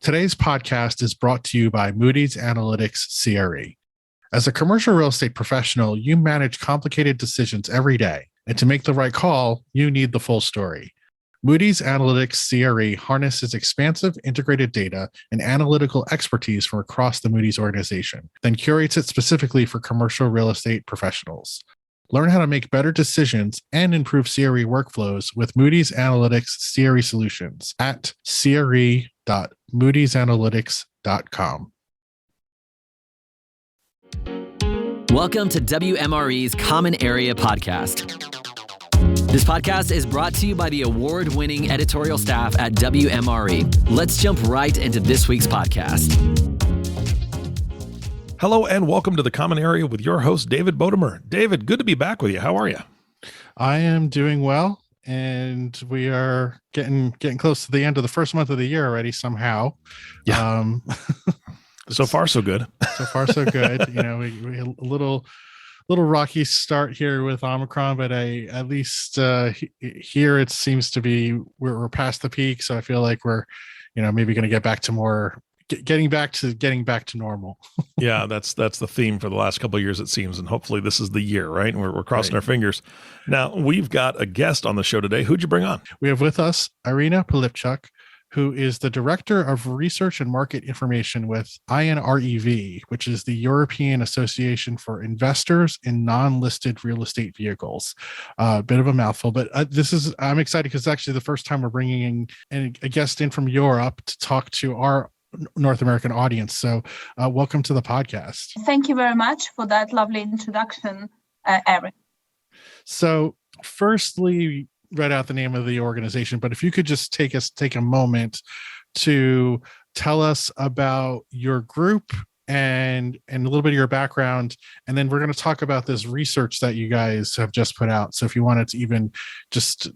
Today's podcast is brought to you by Moody's Analytics CRE. As a commercial real estate professional, you manage complicated decisions every day, and to make the right call, you need the full story. Moody's Analytics CRE harnesses expansive integrated data and analytical expertise from across the Moody's organization, then curates it specifically for commercial real estate professionals. Learn how to make better decisions and improve CRE workflows with Moody's Analytics CRE solutions at cre.moodysanalytics.com. Welcome to WMRE's Common Area Podcast. This podcast is brought to you by the award-winning editorial staff at WMRE. Let's jump right into this week's podcast. Hello and welcome to the Common Area with your host, David Bodamer. David, good to be back with you. How are you? I am doing well, and we are getting close to the end of the first month of the year already somehow. Yeah. So far, so good. So far, so good. You know, we had a little rocky start here with Omicron, but at least here it seems to be we're past the peak. So I feel like we're, maybe going to get back to getting back to normal. Yeah, that's the theme for the last couple of years, it seems, and hopefully this is the year, right? And we're crossing our fingers. Now we've got a guest on the show today. Who'd you bring on? We have with us Iryna Pylypchuk, who is the Director of Research and Market Information with INREV, which is the European Association for Investors in Non-Listed Real Estate Vehicles. A bit of a mouthful, but I'm excited because it's actually the first time we're bringing in a guest in from Europe to talk to our North American audience. So welcome to the podcast. Thank you very much for that lovely introduction, Eric. So firstly, read out the name of the organization, but if you could just take a moment to tell us about your group and a little bit of your background, and then we're going to talk about this research that you guys have just put out. So if you wanted to even just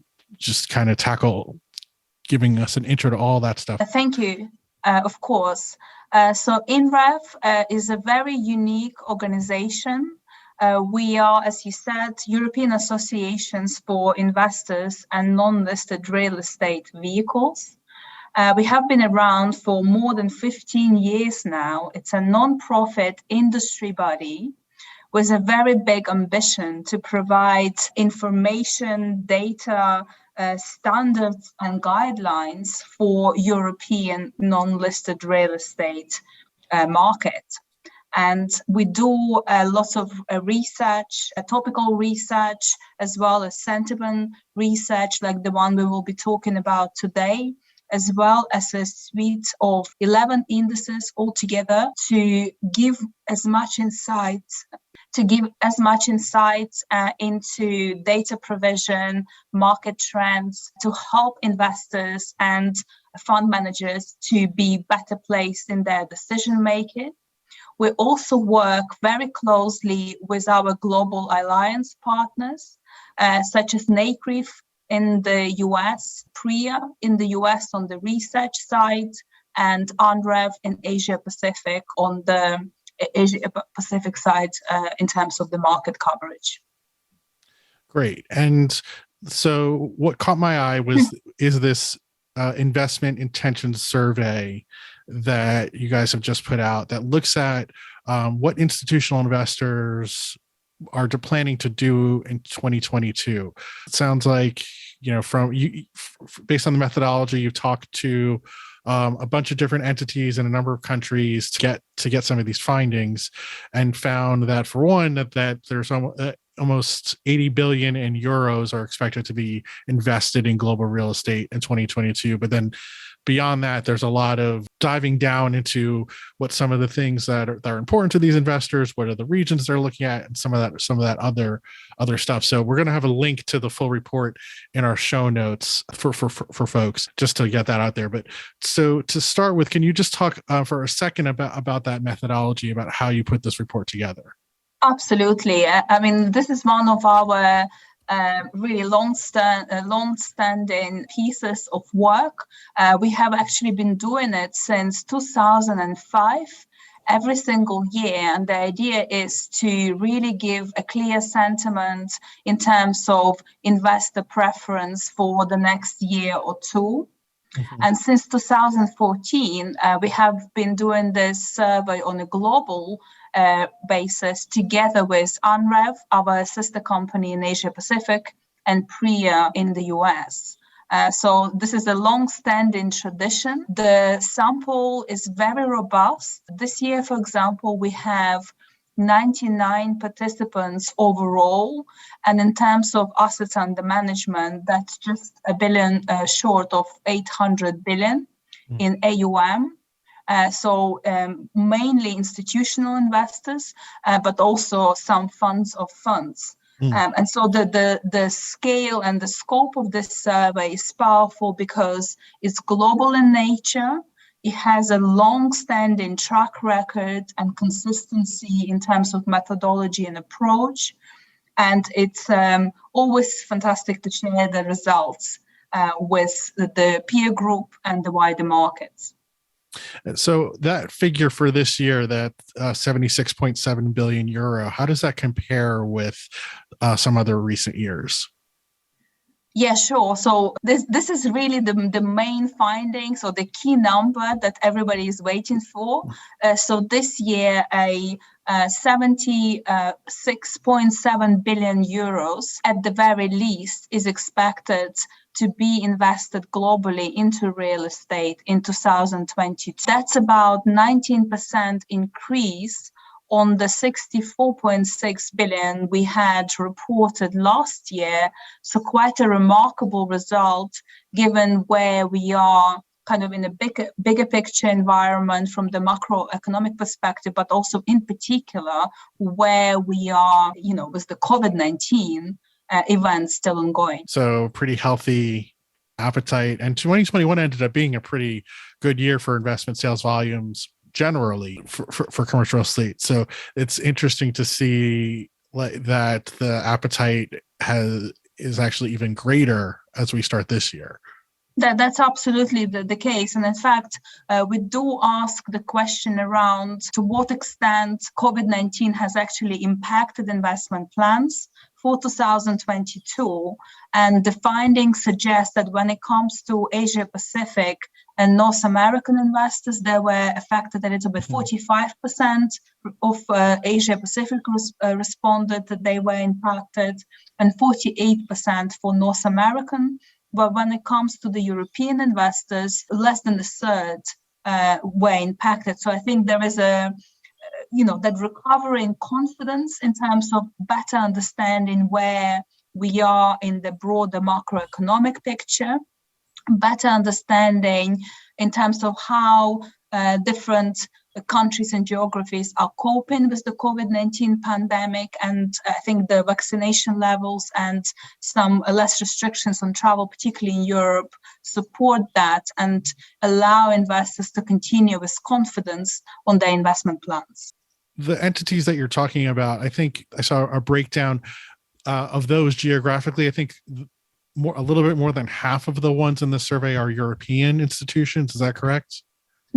kind of tackle giving us an intro to all that stuff. Thank you. Of course. So INREV is a very unique organization. We are, as you said, European Associations for Investors and Non-Listed Real Estate Vehicles. We have been around for more than 15 years now. It's a non-profit industry body with a very big ambition to provide information, data, standards and guidelines for European non-listed real estate market. And we do a lot of research, topical research, as well as sentiment research, like the one we will be talking about today, as well as a suite of 11 indices altogether to give as much insight into data provision, market trends, to help investors and fund managers to be better placed in their decision making. We also work very closely with our global alliance partners, such as NACREF in the US, PRIA in the US on the research side, and INREV in Asia Pacific on the Asia Pacific side in terms of the market coverage. Great. And so what caught my eye is this investment intentions survey that you guys have just put out that looks at what institutional investors are planning to do in 2022. It sounds like, based on the methodology, you've talked to a bunch of different entities in a number of countries to get some of these findings, and found that, for one, that there's almost 80 billion in euros are expected to be invested in global real estate in 2022. But then beyond that, there's a lot of diving down into what some of the things that are important to these investors, what are the regions they're looking at, and some of that other stuff. So we're going to have a link to the full report in our show notes for folks, just to get that out there. But so to start with, can you just talk for a second about that methodology, about how you put this report together? Absolutely. I mean, this is one of our really long-standing pieces of work. We have actually been doing it since 2005, every single year. And the idea is to really give a clear sentiment in terms of investor preference for the next year or two. Mhm. And since 2014, we have been doing this survey on a global basis together with UNREV, our sister company in Asia Pacific, and PRIA in the US. So this is a long-standing tradition. The sample is very robust. This year, for example, we have 99 participants overall, and in terms of assets under management, that's just a billion short of 800 billion in AUM. So mainly institutional investors, but also some funds of funds. And so the scale and the scope of this survey is powerful because it's global in nature. It has a long-standing track record and consistency in terms of methodology and approach. And it's always fantastic to share the results with the peer group and the wider markets. So that figure for this year, that 76.7 billion euro, how does that compare with some other recent years? Yeah, sure. So this is really the main findings or the key number that everybody is waiting for. So this year, a 76.7 billion euros at the very least is expected to be invested globally into real estate in 2022. That's about 19% increase on the 64.6 billion we had reported last year. So quite a remarkable result given where we are kind of in a bigger picture environment from the macroeconomic perspective, but also in particular where we are, with the COVID-19 events still ongoing. So pretty healthy appetite. And 2021 ended up being a pretty good year for investment sales volumes generally for commercial real estate. So it's interesting to see that the appetite is actually even greater as we start this year. That's absolutely the case. And in fact, we do ask the question around to what extent COVID-19 has actually impacted investment plans for 2022. And the findings suggest that when it comes to Asia Pacific and North American investors, they were affected a little bit. 45% of Asia Pacific responded that they were impacted, and 48% for North American. But when it comes to the European investors, less than a third were impacted. So I think there is that recovery in confidence in terms of better understanding where we are in the broader macroeconomic picture, better understanding in terms of how different countries and geographies are coping with the COVID-19 pandemic. And I think the vaccination levels and some less restrictions on travel, particularly in Europe, support that and allow investors to continue with confidence on their investment plans. The entities that you're talking about, I think I saw a breakdown of those geographically. I think a little bit more than half of the ones in the survey are European institutions. Is that correct?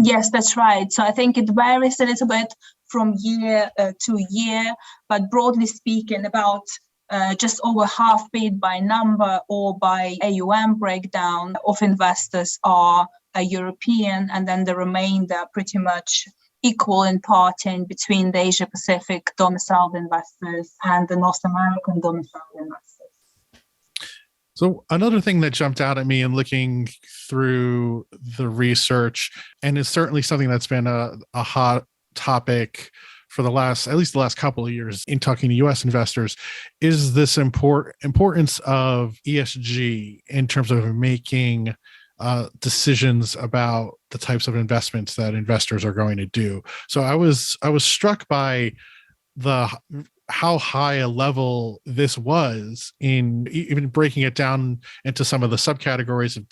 Yes, that's right. So I think it varies a little bit from year to year, but broadly speaking, about just over half, be it by number or by AUM breakdown of investors are European, and then the remainder pretty much equal in part in between the Asia Pacific domiciled investors and the North American domiciled investors. So another thing that jumped out at me in looking through the research, and it's certainly something that's been a hot topic for at least the last couple of years in talking to U.S. investors, is this importance of ESG in terms of making decisions about the types of investments that investors are going to do. So I was struck by how high a level this was in even breaking it down into some of the subcategories of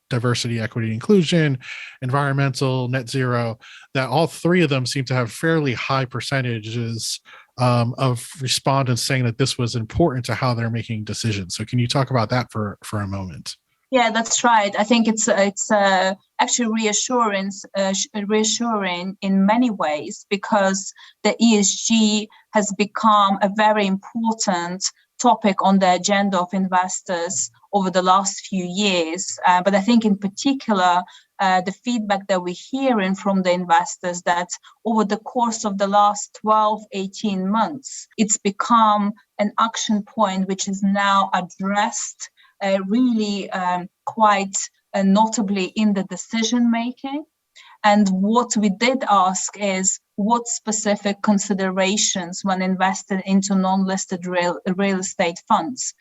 diversity, equity, inclusion, environmental, net zero, that all three of them seem to have fairly high percentages of respondents saying that this was important to how they're making decisions. So can you talk about that for a moment? Yeah, that's right. I think it's actually reassuring in many ways, because the ESG has become a very important topic on the agenda of investors over the last few years. But I think in particular, the feedback that we're hearing from the investors that over the course of the last 12, 18 months, it's become an action point which is now addressed really quite notably in the decision making. And what we did ask is what specific considerations when invested into non-listed real estate funds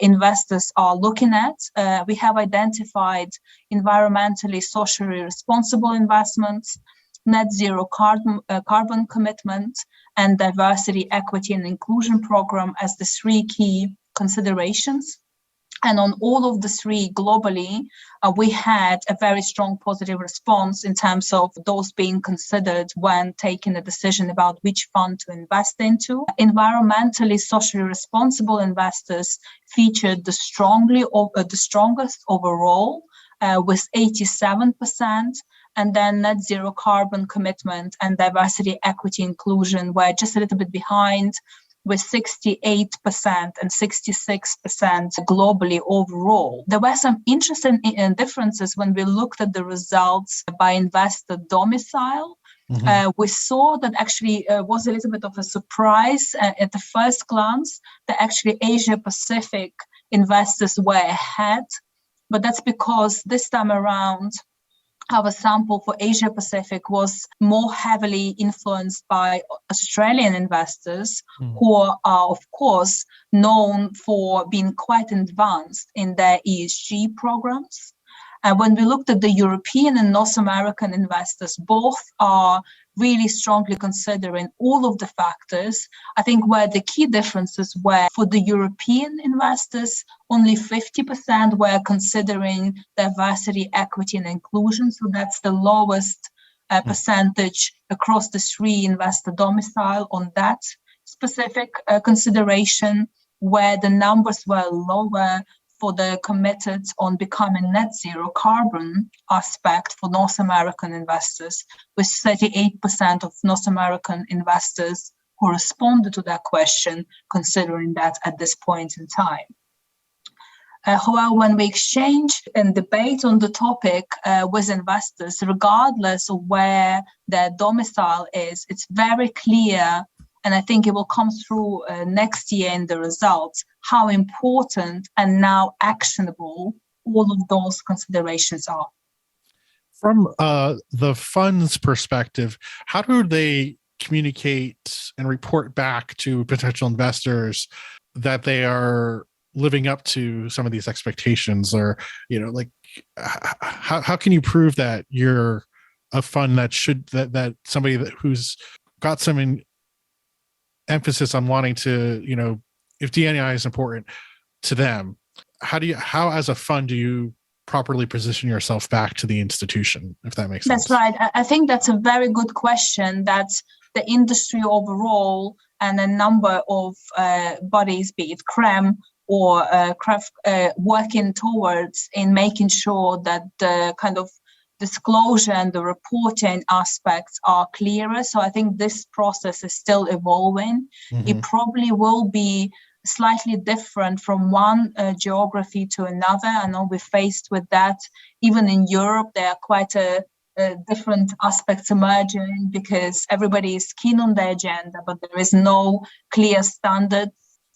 investors are looking at. We have identified environmentally, socially responsible investments, net zero carbon commitment, and diversity, equity, and inclusion program as the three key considerations. And on all of the three globally, we had a very strong positive response in terms of those being considered when taking a decision about which fund to invest into. Environmentally, socially responsible investors featured the strongest overall, with 87%. And then net zero carbon commitment and diversity, equity, inclusion were just a little bit behind, with 68% and 66% globally overall. There were some interesting differences when we looked at the results by investor domicile. We saw that actually was a little bit of a surprise at the first glance that actually Asia Pacific investors were ahead. But that's because this time around, our sample for Asia Pacific was more heavily influenced by Australian investors who are, of course, known for being quite advanced in their ESG programs. And when we looked at the European and North American investors, both are really strongly considering all of the factors. I think where the key differences were for the European investors, only 50% were considering diversity, equity, and inclusion. So that's the lowest percentage across the three investor domicile on that specific consideration, where the numbers were lower for the committed on becoming net zero carbon aspect for North American investors, with 38% of North American investors who responded to that question considering that at this point in time. However, when we exchange and debate on the topic with investors, regardless of where their domicile is, it's very clear, and I think it will come through next year in the results, how important and now actionable all of those considerations are. From the fund's perspective, how do they communicate and report back to potential investors that they are living up to some of these expectations? Or, like, how can you prove that you're a fund that that somebody who's got some emphasis on wanting to, if DNI is important to them, how as a fund do you properly position yourself back to the institution, if that makes sense? That's right. I think that's a very good question that the industry overall and a number of bodies, be it CREM or CREF, working towards in making sure that the kind of disclosure and the reporting aspects are clearer. So I think this process is still evolving. It probably will be slightly different from one geography to another. I know we're faced with that. Even in Europe, there are quite different aspects emerging because everybody is keen on the agenda, but there is no clear standard,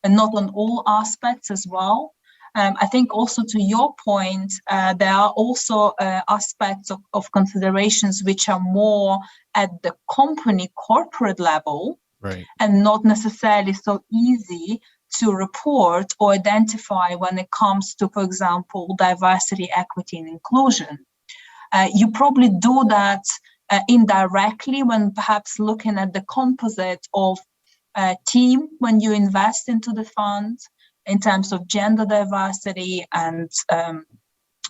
and not on all aspects as well. I think also to your point, there are also aspects of considerations which are more at the company corporate level, right, and not necessarily so easy to report or identify when it comes to, for example, diversity, equity, and inclusion. You probably do that indirectly when perhaps looking at the composite of team when you invest into the fund, in terms of gender diversity and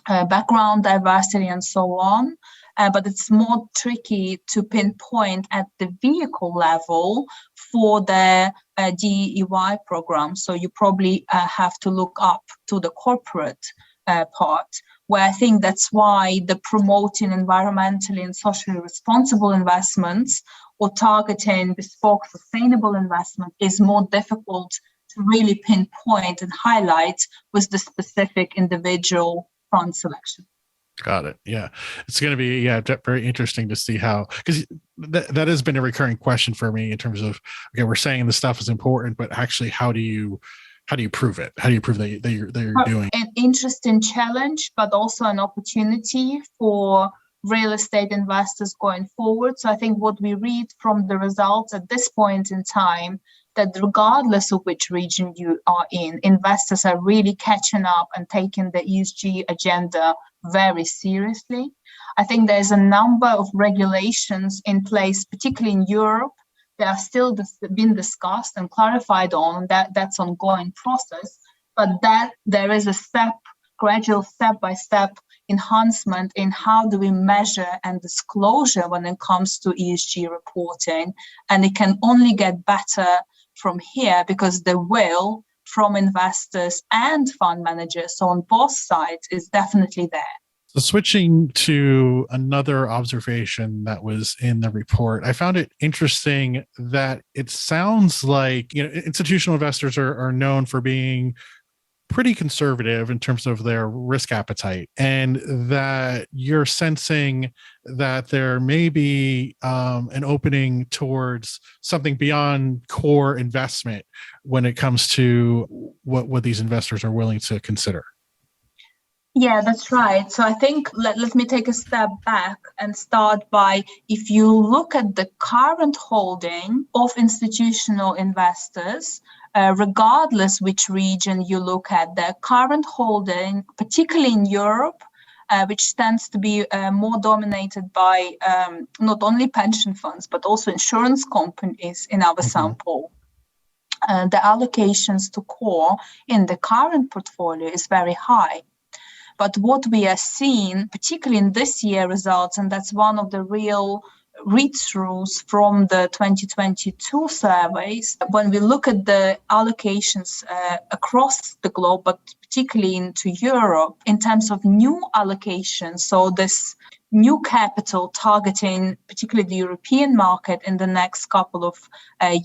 background diversity and so on. But it's more tricky to pinpoint at the vehicle level for the DEI program. So you probably have to look up to the corporate part, where I think that's why the promoting environmentally and socially responsible investments or targeting bespoke sustainable investment is more difficult to really pinpoint and highlight was the specific individual fund selection. Got it. Yeah. It's going to be, very interesting to see how, because that has been a recurring question for me in terms of, okay, we're saying the stuff is important, but actually how do you prove it? How do you prove that you're doing? An interesting challenge, but also an opportunity for real estate investors going forward. So I think what we read from the results at this point in time, that regardless of which region you are in, investors are really catching up and taking the ESG agenda very seriously. I think there's a number of regulations in place, particularly in Europe, that are still being discussed and clarified on. That's an ongoing process, but that there is a gradual step-by-step enhancement in how do we measure and disclosure when it comes to ESG reporting. And it can only get better from here because the will from investors and fund managers, so on both sides, is definitely there. So switching to another observation that was in the report, I found it interesting that it sounds like, institutional investors are known for being pretty conservative in terms of their risk appetite, and that you're sensing that there may be an opening towards something beyond core investment when it comes to what these investors are willing to consider. Yeah, that's right. So I think let me take a step back and start by, if you look at the current holding of institutional investors, regardless which region you look at, their current holding, particularly in Europe, which tends to be more dominated by not only pension funds, but also insurance companies in our sample. The allocations to core in the current portfolio is very high. But what we are seeing, particularly in this year results, and that's one of the real read-throughs from the 2022 surveys, when we look at the allocations across the globe, but particularly into Europe, in terms of new allocations, so this new capital targeting particularly the European market in the next couple of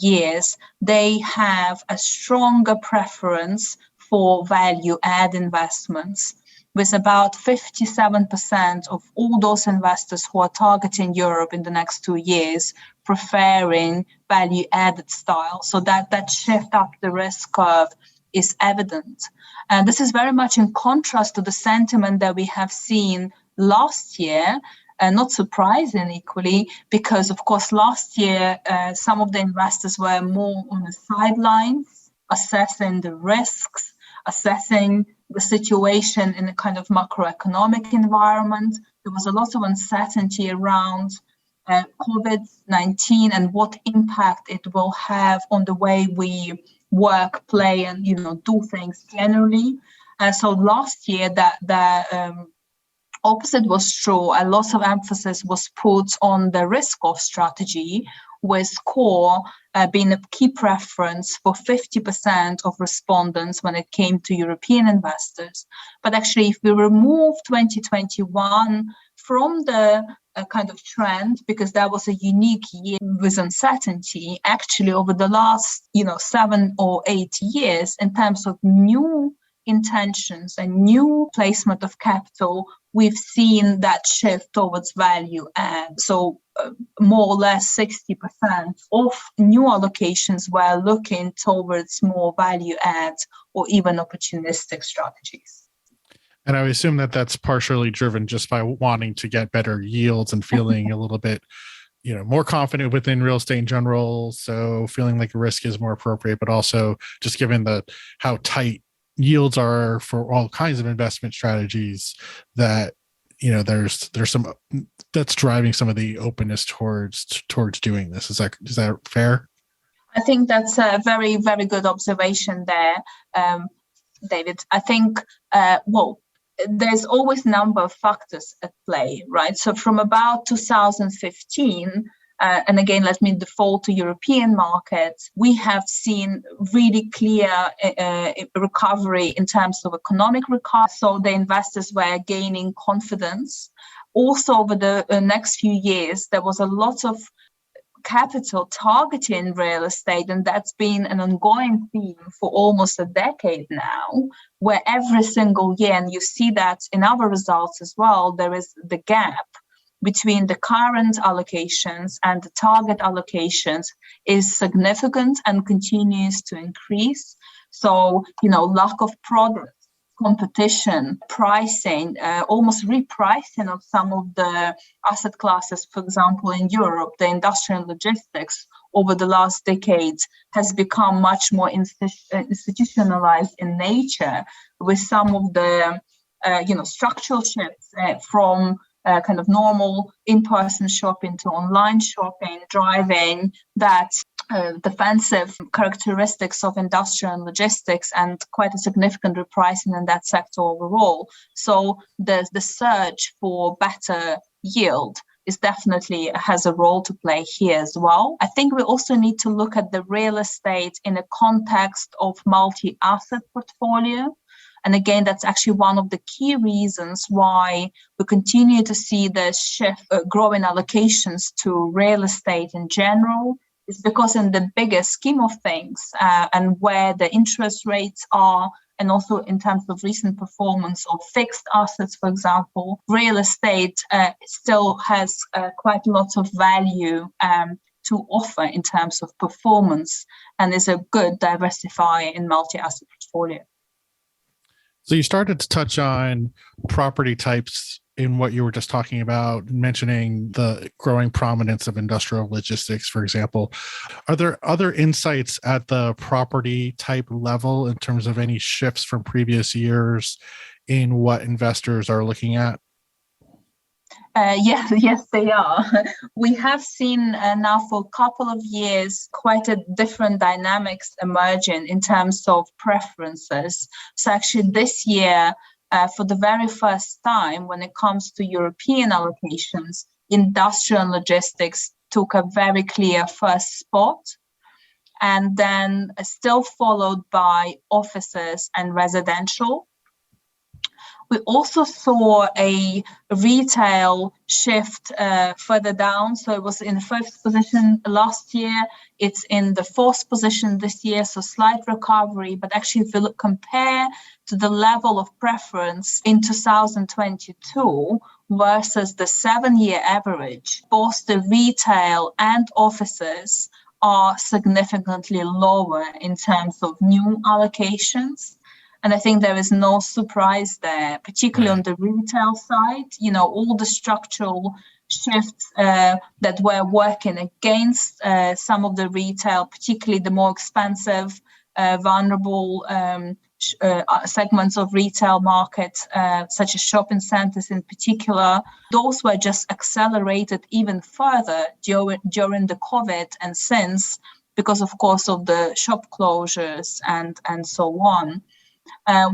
years, they have a stronger preference for value-add investments, with about 57% of all those investors who are targeting Europe in the next 2 years preferring value-added style. So that shift up the risk curve is evident. And this is very much in contrast to the sentiment that we have seen last year, and not surprising equally, because of course last year some of the investors were more on the sidelines, assessing the risks, assessing the situation in a kind of macroeconomic environment. There was a lot of uncertainty around COVID-19 and what impact it will have on the way we work, play, and do things generally. So last year, the opposite was true. A lot of emphasis was put on the risk-off strategy, with core being a key preference for 50% of respondents when it came to European investors. But actually, if we remove 2021 from the kind of trend, because that was a unique year with uncertainty, actually over the last 7 or 8 years, in terms of new intentions and new placement of capital, we've seen that shift towards value add. So more or less 60% of new allocations were looking towards more value add or even opportunistic strategies. And I would assume that that's partially driven just by wanting to get better yields and feeling a little bit, more confident within real estate in general. So feeling like the risk is more appropriate, but also just given how tight yields are for all kinds of investment strategies, that there's some that's driving some of the openness towards doing this. Is that fair? I think that's a very, very good observation there, David. I think there's always a number of factors at play, right? So from about 2015, and again, let me default to European markets, we have seen really clear recovery in terms of economic recovery. So the investors were gaining confidence. Also, over the next few years, there was a lot of capital targeting real estate, and that's been an ongoing theme for almost a decade now, where every single year, and you see that in our results as well, there is the gap between the current allocations and the target allocations is significant and continues to increase. So, lack of progress, competition, pricing, almost repricing of some of the asset classes, for example, in Europe, the industrial logistics over the last decades has become much more institutionalized in nature, with some of the, structural shifts from kind of normal in-person shopping to online shopping, driving that defensive characteristics of industrial and logistics, and quite a significant repricing in that sector overall. So the search for better yield is definitely has a role to play here as well. I think we also need to look at the real estate in a context of multi-asset portfolio. And again, that's actually one of the key reasons why we continue to see the shift, growing allocations to real estate in general, is because in the bigger scheme of things and where the interest rates are, and also in terms of recent performance of fixed assets, for example, real estate still has quite a lot of value to offer in terms of performance, and is a good diversifier in multi-asset portfolio. So you started to touch on property types in what you were just talking about, mentioning the growing prominence of industrial logistics, for example. Are there other insights at the property type level in terms of any shifts from previous years in what investors are looking at? Yes, they are. We have seen now for a couple of years quite a different dynamics emerging in terms of preferences. So actually this year, for the very first time, when it comes to European allocations, industrial and logistics took a very clear first spot, and then still followed by offices and residential. We also saw a retail shift further down. So it was in the first position last year. It's in the fourth position this year, so slight recovery. But actually, if you compare to the level of preference in 2022 versus the 7-year average, both the retail and offices are significantly lower in terms of new allocations. And I think there is no surprise there, particularly on the retail side. All the structural shifts that were working against some of the retail, particularly the more expensive, vulnerable segments of retail markets, such as shopping centers in particular, those were just accelerated even further during the COVID and since, because of course of the shop closures and so on.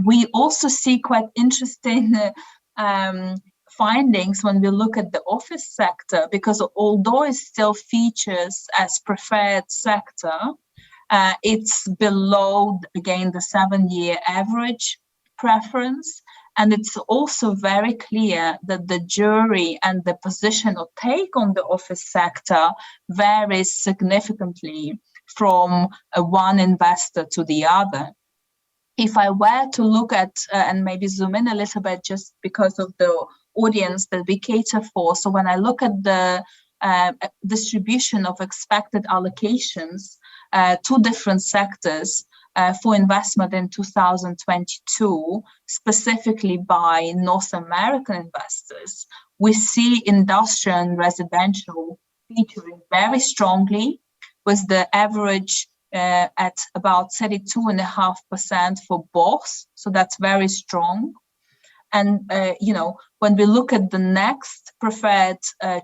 We also see quite interesting findings when we look at the office sector, because although it still features as preferred sector, it's below, again, the 7-year average preference. And it's also very clear that the jury and the position or take on the office sector varies significantly from one investor to the other. If I were to look at and maybe zoom in a little bit, just because of the audience that we cater for. So when I look at the distribution of expected allocations to different sectors for investment in 2022, specifically by North American investors, we see industrial and residential featuring very strongly, with the average at about 32.5% for both. So that's very strong. And, when we look at the next preferred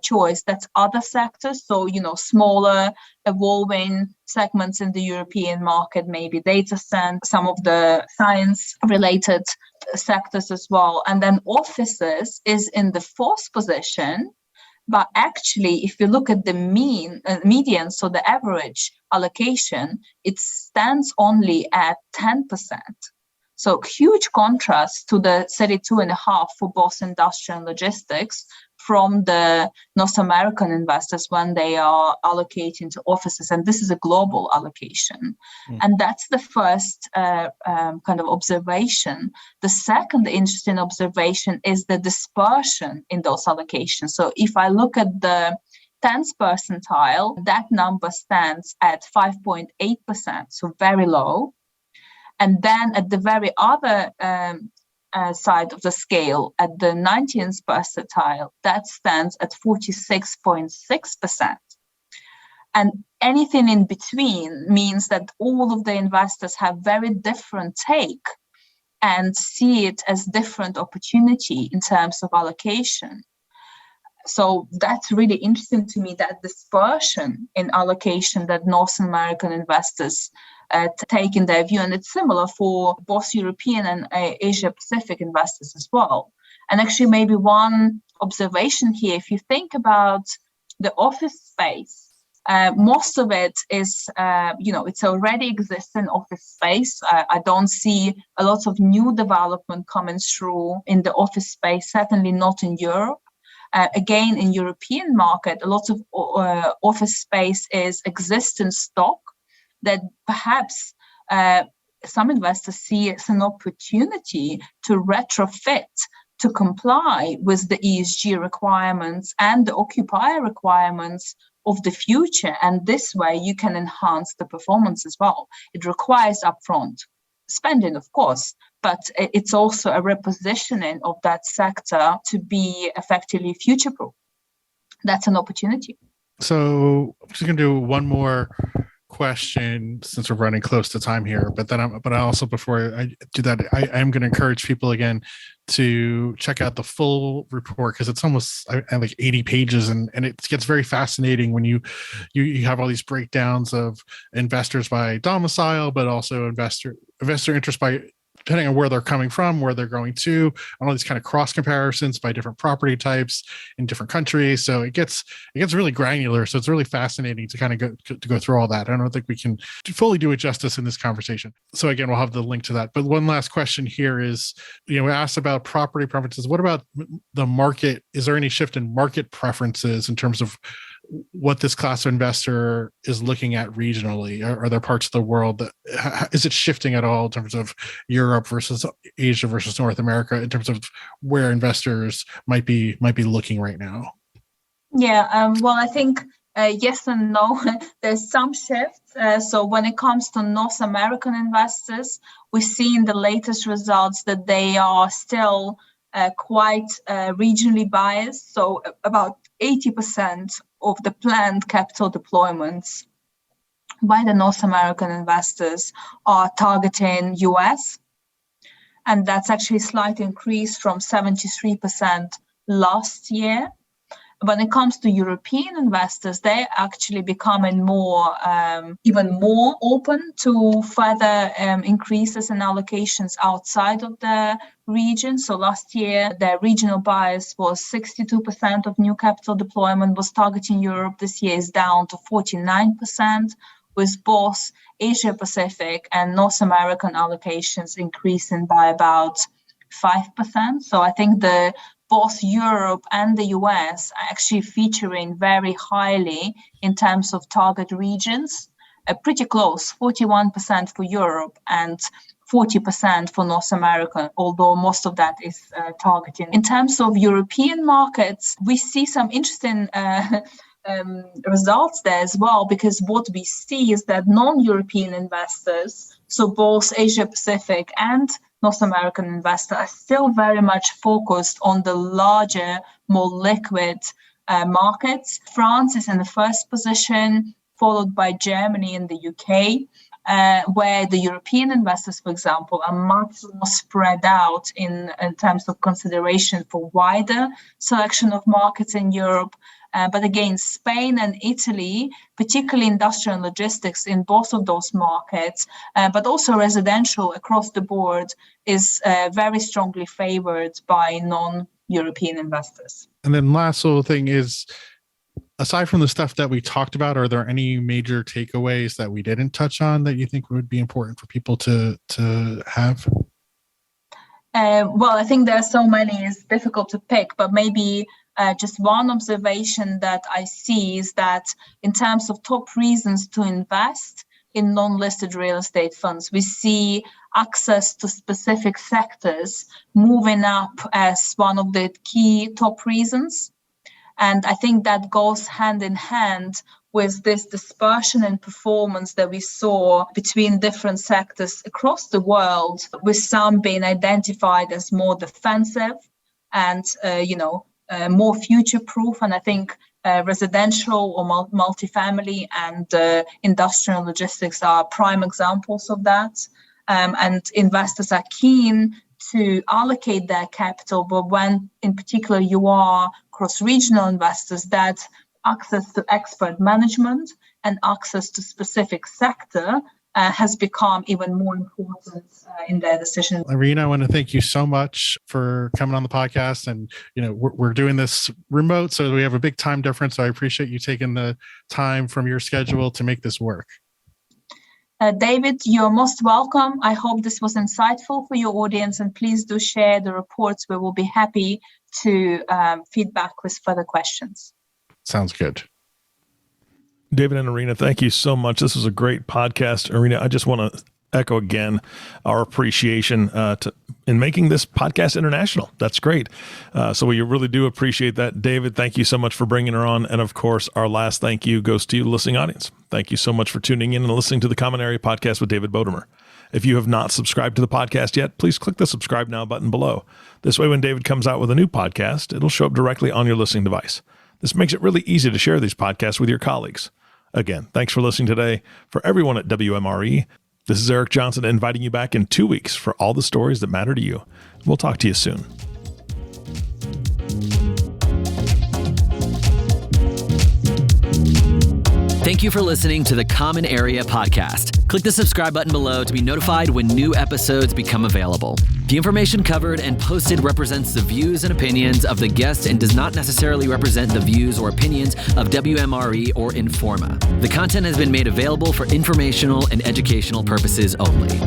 choice, that's other sectors. So, smaller, evolving segments in the European market, maybe data center, some of the science-related sectors as well. And then offices is in the fourth position. But actually, if you look at the median, so the average allocation, it stands only at 10%. So huge contrast to the 32.5% for both industrial and logistics, from the North American investors when they are allocating to offices. And this is a global allocation. And that's the first kind of observation. The second interesting observation is the dispersion in those allocations. So if I look at the 10th percentile, that number stands at 5.8%, so very low. And then at the very other side of the scale, at the 19th percentile, that stands at 46.6%. And anything in between means that all of the investors have very different take and see it as different opportunity in terms of allocation. So that's really interesting to me, that dispersion in allocation that North American investors take in their view. And it's similar for both European and Asia Pacific investors as well. And actually, maybe one observation here, if you think about the office space, most of it is, it's already existing office space. I don't see a lot of new development coming through in the office space, certainly not in Europe. Again, in European market, a lot of office space is existing stock that perhaps some investors see as an opportunity to retrofit to comply with the ESG requirements and the occupier requirements of the future. And this way you can enhance the performance as well. It requires upfront spending, of course, but it's also a repositioning of that sector to be effectively future-proof. That's an opportunity. So I'm just going to do one more question since we're running close to time here, but I also, before I do that, I am going to encourage people again to check out the full report, because it's almost like 80 pages, and it gets very fascinating when you have all these breakdowns of investors by domicile, but also investor interest by, depending on where they're coming from, where they're going to, and all these kind of cross comparisons by different property types in different countries. So it gets really granular. So it's really fascinating to kind of go through all that. I don't think we can fully do it justice in this conversation. So again, we'll have the link to that. But one last question here is, we asked about property preferences. What about the market? Is there any shift in market preferences in terms of what this class of investor is looking at regionally? Are there parts of the world that is it shifting at all in terms of Europe versus Asia versus North America, in terms of where investors might be looking right now? Yeah, well, I think yes and no. There's some shifts. So when it comes to North American investors, we see in the latest results that they are still quite regionally biased. So about 80% of the planned capital deployments by the North American investors are targeting US. And that's actually a slight increase from 73% last year. When it comes to European investors, they're actually becoming even more open to further increases in allocations outside of the region. So last year, their regional bias was 62% of new capital deployment was targeting Europe. This year is down to 49%, with both Asia Pacific and North American allocations increasing by about 5%. So I think both Europe and the US are actually featuring very highly in terms of target regions, pretty close, 41% for Europe and 40% for North America, although most of that is targeting. In terms of European markets, we see some interesting results there as well, because what we see is that non-European investors, so both Asia Pacific and North American investors, are still very much focused on the larger, more liquid markets. France is in the first position, followed by Germany and the UK, where the European investors, for example, are much more spread out in terms of consideration for wider selection of markets in Europe. But again, Spain and Italy, particularly industrial and logistics in both of those markets, but also residential across the board, is very strongly favored by non-European investors. And then last little thing is, aside from the stuff that we talked about, are there any major takeaways that we didn't touch on that you think would be important for people to have? Well, I think there are so many, it's difficult to pick, but maybe just one observation that I see is that in terms of top reasons to invest in non-listed real estate funds, we see access to specific sectors moving up as one of the key top reasons. And I think that goes hand in hand with this dispersion in performance that we saw between different sectors across the world, with some being identified as more defensive and, more future-proof. And I think residential or multifamily and industrial logistics are prime examples of that. And investors are keen to allocate their capital, but when in particular you are cross-regional investors, that access to expert management and access to specific sector has become even more important in their decision. Iryna, I want to thank you so much for coming on the podcast. And, we're doing this remote, so we have a big time difference. So I appreciate you taking the time from your schedule to make this work. David, you're most welcome. I hope this was insightful for your audience, and please do share the reports. We will be happy to feedback with further questions. Sounds good. David and Iryna, thank you so much. This was a great podcast. Iryna, I just want to echo again our appreciation in making this podcast international. That's great. So we really do appreciate that. David, thank you so much for bringing her on. And of course, our last thank you goes to you, the listening audience. Thank you so much for tuning in and listening to the Common Area Podcast with David Bodamer. If you have not subscribed to the podcast yet, please click the subscribe now button below. This way, when David comes out with a new podcast, it'll show up directly on your listening device. This makes it really easy to share these podcasts with your colleagues. Again, thanks for listening today. For everyone at WMRE, this is Eric Johnson inviting you back in 2 weeks for all the stories that matter to you. We'll talk to you soon. Thank you for listening to the Common Area Podcast. Click the subscribe button below to be notified when new episodes become available. The information covered and posted represents the views and opinions of the guest and does not necessarily represent the views or opinions of WMRE or Informa. The content has been made available for informational and educational purposes only.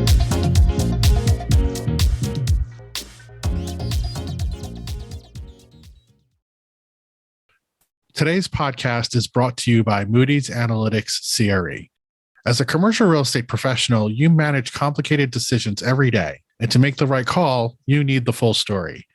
Today's podcast is brought to you by Moody's Analytics CRE. As a commercial real estate professional, you manage complicated decisions every day. And to make the right call, you need the full story.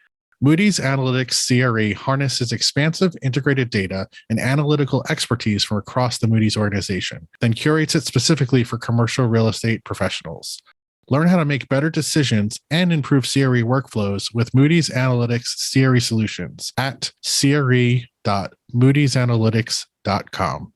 Moody's Analytics CRE harnesses expansive integrated data and analytical expertise from across the Moody's organization, then curates it specifically for commercial real estate professionals. Learn how to make better decisions and improve CRE workflows with Moody's Analytics CRE solutions at cre.moodysanalytics.com.